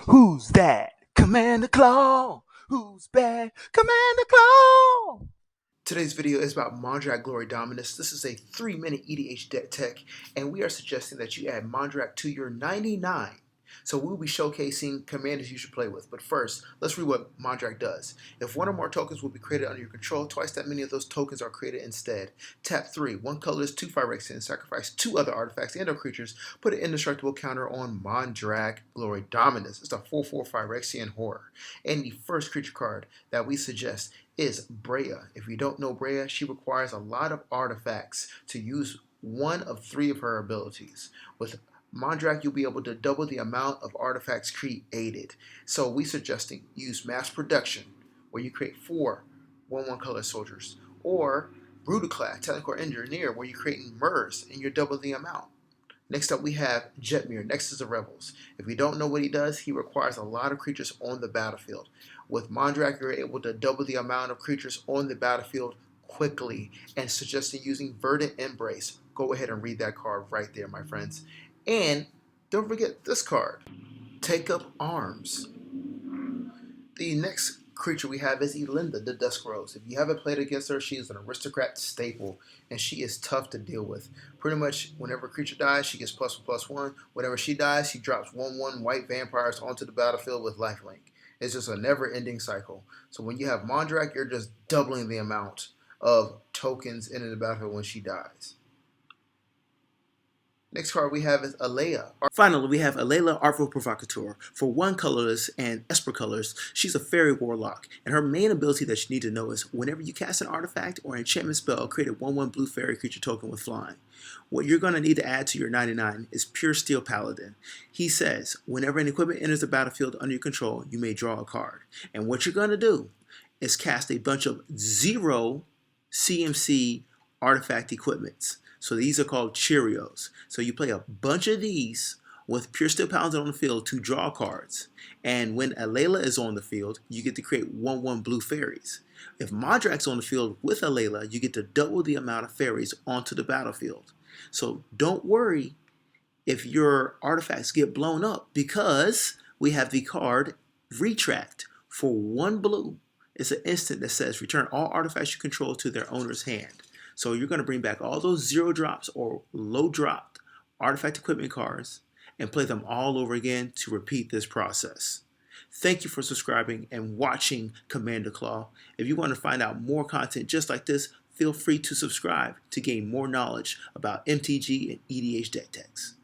Who's that? Commander Claw. Who's bad? Commander Claw. Today's video is about Mondrak Glory Dominus. This is a 3-minute EDH deck tech, and we are suggesting that you add Mondrak to your 99. So we'll be showcasing commanders you should play with. But first, let's read what Mondrak does. If one or more tokens will be created under your control, twice that many of those tokens are created instead. Tap 3, 1 colorless, 2 Phyrexia, and sacrifice 2 other artifacts and/or creatures. Put an indestructible counter on Mondrak Glory Dominus. It's a 4/4 Phyrexian horror. And the first creature card that we suggest is Brea. If you don't know Brea, she requires a lot of artifacts to use one of 3 of her abilities. With Mondrak, you'll be able to double the amount of artifacts created. So we suggesting use mass production, where you create 4 1/1 color soldiers, or Brutaclad, Telecor Engineer, where you're creating Murs and you're double the amount. Next up, we have Jetmir, Nexus of Rebels. If you don't know what he does, he requires a lot of creatures on the battlefield. With Mondrak, you're able to double the amount of creatures on the battlefield quickly, and suggesting using Verdant Embrace. Go ahead and read that card right there, my friends. And don't forget this card, Take Up Arms. The next creature we have is Elinda, the Dusk Rose. If you haven't played against her, she is an aristocrat staple, and she is tough to deal with. Pretty much whenever a creature dies, she gets +1/+1. Whenever she dies, she drops 1/1 white vampires onto the battlefield with lifelink. It's just a never-ending cycle. So when you have Mondrak, you're just doubling the amount of tokens in the battlefield when she dies. Next card we have is Alea. Finally, we have Alela, Artful Provocateur. For 1 colorless and Esper colors, she's a fairy warlock, and her main ability that you need to know is whenever you cast an artifact or enchantment spell, create a 1/1 blue fairy creature token with flying. What you're going to need to add to your 99 is Pure Steel Paladin. He says, whenever an equipment enters the battlefield under your control, you may draw a card. And what you're going to do is cast a bunch of 0 CMC artifact equipments. So these are called Cheerios. So you play a bunch of these with Pure Steel Paladin on the field to draw cards. And when Alela is on the field, you get to create 1/1 blue fairies. If Mondrak's on the field with Alela, you get to double the amount of fairies onto the battlefield. So don't worry if your artifacts get blown up, because we have the card Retract. For 1 blue, it's an instant that says return all artifacts you control to their owner's hand. So you're going to bring back all those 0 drops or low dropped artifact equipment cards and play them all over again to repeat this process. Thank you for subscribing and watching Commander Claw. If you want to find out more content just like this, feel free to subscribe to gain more knowledge about MTG and EDH deck techs.